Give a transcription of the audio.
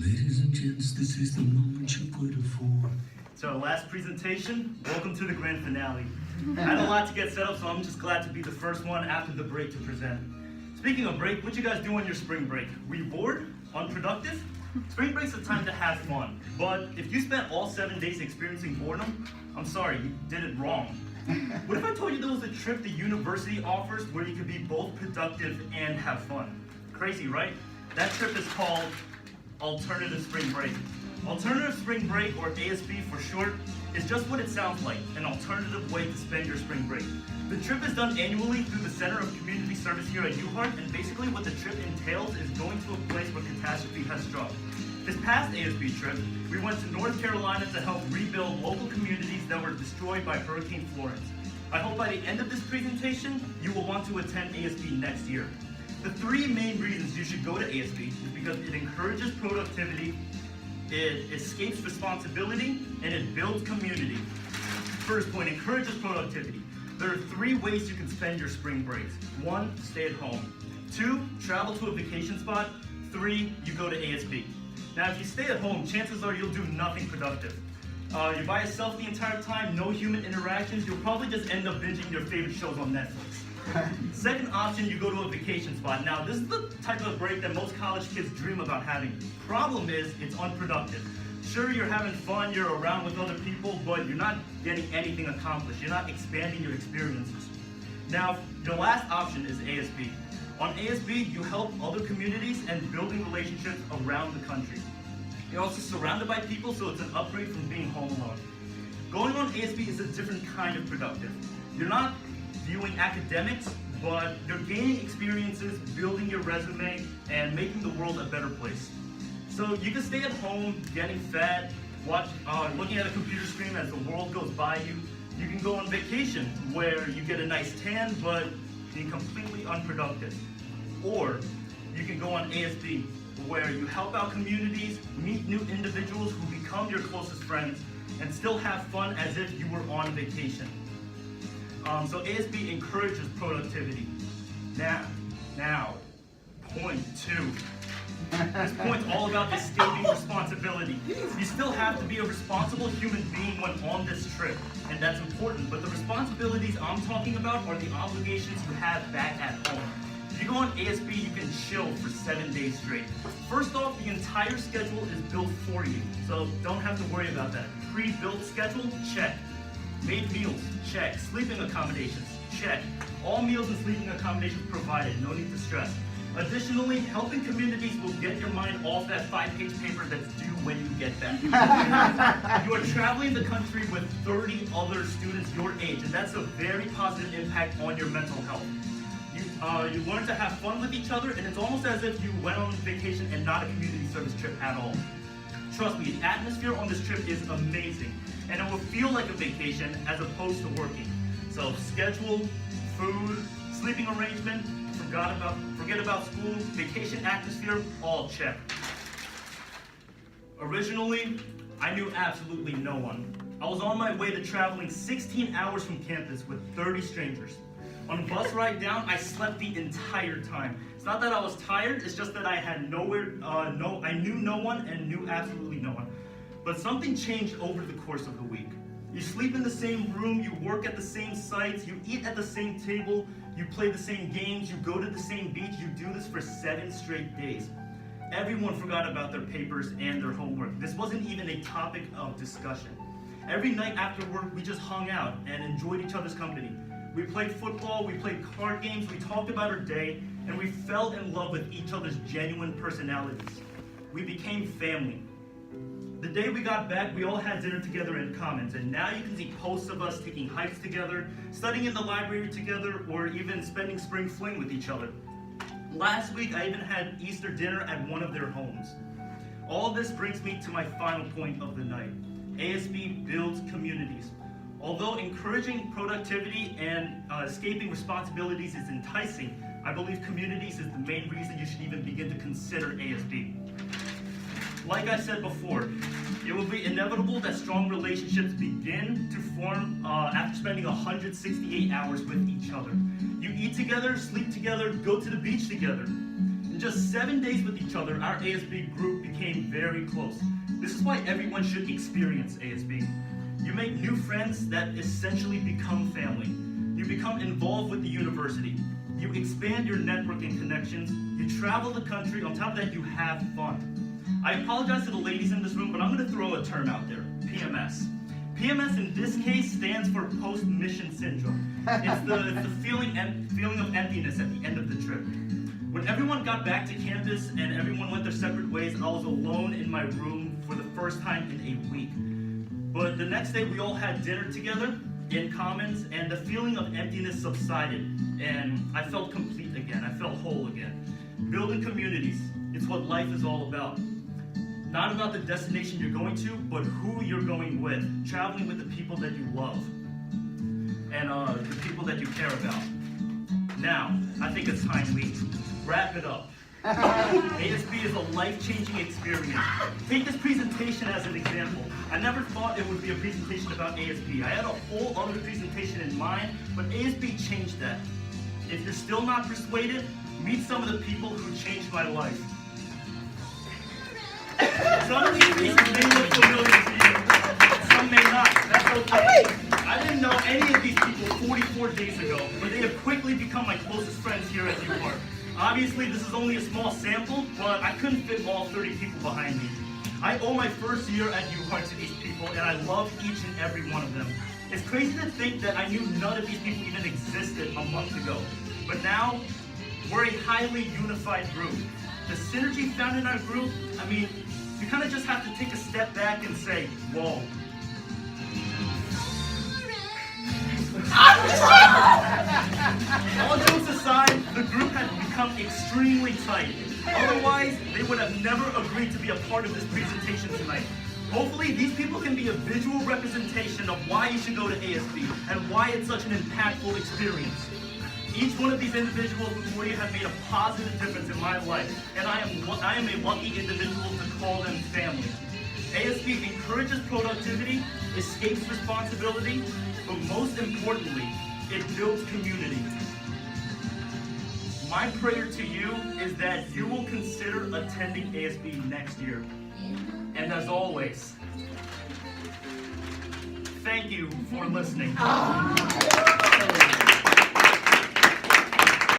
Ladies and gents, this is the moment you've waited for. To our last presentation, welcome to the grand finale. I had a lot to get set up, so I'm just glad to be the first one after the break to present. Speaking of break, what you guys do on your spring break? Were you bored? Unproductive? Spring break's a time to have fun, but if you spent all 7 days experiencing boredom, I'm sorry, you did it wrong. What if I told you there was a trip the university offers where you could be both productive and have fun? Crazy, right? That trip is called Alternative Spring Break. Alternative Spring Break, or ASB for short, is just what it sounds like, an alternative way to spend your spring break. The trip is done annually through the Center of Community Service here at UHart, and basically what the trip entails is going to a place where catastrophe has struck. This past ASB trip, we went to North Carolina to help rebuild local communities that were destroyed by Hurricane Florence. I hope by the end of this presentation, you will want to attend ASB next year. The 3 main reasons you should go to ASB is because it encourages productivity, it escapes responsibility, and it builds community. First point, encourages productivity. There are 3 ways you can spend your spring breaks. 1, stay at home. 2, travel to a vacation spot. 3, you go to ASB. Now, if you stay at home, chances are you'll do nothing productive. You're by yourself the entire time, no human interactions, you'll probably just end up binging your favorite shows on Netflix. Second option, you go to a vacation spot. Now, this is the type of break that most college kids dream about having. Problem is, it's unproductive. Sure, you're having fun, you're around with other people, but you're not getting anything accomplished. You're not expanding your experiences. Now, the last option is ASB. On ASB, you help other communities and building relationships around the country. You're also surrounded by people, so it's an upgrade from being home alone. Going on ASB is a different kind of productive. You're not viewing academics, but you're gaining experiences, building your resume, and making the world a better place. So you can stay at home, getting fat, looking at a computer screen as the world goes by you. You can go on vacation, where you get a nice tan, but being completely unproductive. Or you can go on ASB, where you help out communities, meet new individuals who become your closest friends, and still have fun as if you were on vacation. So ASB encourages productivity. Now, point 2. This point's all about escaping responsibility. You still have to be a responsible human being when on this trip, and that's important, but the responsibilities I'm talking about are the obligations you have back at home. If you go on ASB, you can chill for 7 days straight. First off, the entire schedule is built for you, so don't have to worry about that. Pre-built schedule? Check. Made meals? Check. Sleeping accommodations? Check. All meals and sleeping accommodations provided, no need to stress. Additionally, helping communities will get your mind off that 5-page paper that's due when you get back. You are traveling the country with 30 other students your age, and that's a very positive impact on your mental health. You learn to have fun with each other, and it's almost as if you went on vacation and not a community service trip at all. Trust me, the atmosphere on this trip is amazing, and it will feel like a vacation as opposed to working. So schedule, food, sleeping arrangement, forget about school, vacation atmosphere, all check. Originally, I knew absolutely no one. I was on my way to traveling 16 hours from campus with 30 strangers. On a bus ride down, I slept the entire time. It's not that I was tired, it's just that I had I knew no one and knew absolutely no one. But something changed over the course of the week. You sleep in the same room, you work at the same sites, you eat at the same table, you play the same games, you go to the same beach, you do this for 7 straight days. Everyone forgot about their papers and their homework. This wasn't even a topic of discussion. Every night after work, we just hung out and enjoyed each other's company. We played football, we played card games, we talked about our day, and we fell in love with each other's genuine personalities. We became family. The day we got back, we all had dinner together in Commons, and now you can see posts of us taking hikes together, studying in the library together, or even spending spring fling with each other. Last week, I even had Easter dinner at one of their homes. All this brings me to my final point of the night. ASB builds communities. Although encouraging productivity and escaping responsibilities is enticing, I believe communities is the main reason you should even begin to consider ASB. Like I said before, it will be inevitable that strong relationships begin to form after spending 168 hours with each other. You eat together, sleep together, go to the beach together. In just 7 days with each other, our ASB group became very close. This is why everyone should experience ASB. You make new friends that essentially become family. You become involved with the university. You expand your network and connections. You travel the country. On top of that, you have fun. I apologize to the ladies in this room, but I'm going to throw a term out there, PMS. PMS in this case stands for post-mission syndrome. It's the feeling of emptiness at the end of the trip. When everyone got back to campus and everyone went their separate ways, I was alone in my room for the first time in a week. But the next day we all had dinner together in Commons, and the feeling of emptiness subsided, and I felt complete again. I felt whole again. Building communities, it's what life is all about. Not about the destination you're going to, but who you're going with. Traveling with the people that you love and the people that you care about. Now, I think it's time we wrap it up. ASB is a life-changing experience. Take this presentation as an example. I never thought it would be a presentation about ASB. I had a whole other presentation in mind, but ASB changed that. If you're still not persuaded, meet some of the people who changed my life. Some of these faces may look familiar to you. Some may not. That's okay. I didn't know any of these people 44 days ago, but they have quickly become my closest friends here at UHart. Obviously, this is only a small sample, but I couldn't fit all 30 people behind me. I owe my first year at UHart to these people, and I love each and every one of them. It's crazy to think that I knew none of these people even existed a month ago. But now, we're a highly unified group. The synergy found in our group, I mean, you kind of just have to take a step back and say, whoa. All jokes aside, the group had become extremely tight. Otherwise, they would have never agreed to be a part of this presentation tonight. Hopefully, these people can be a visual representation of why you should go to ASB and why it's such an impactful experience. Each one of these individuals before you have made a positive difference in my life, and I am a lucky individual to call them family. ASB encourages productivity, escapes responsibility, but most importantly, it builds community. My prayer to you is that you will consider attending ASB next year. And as always, thank you for listening.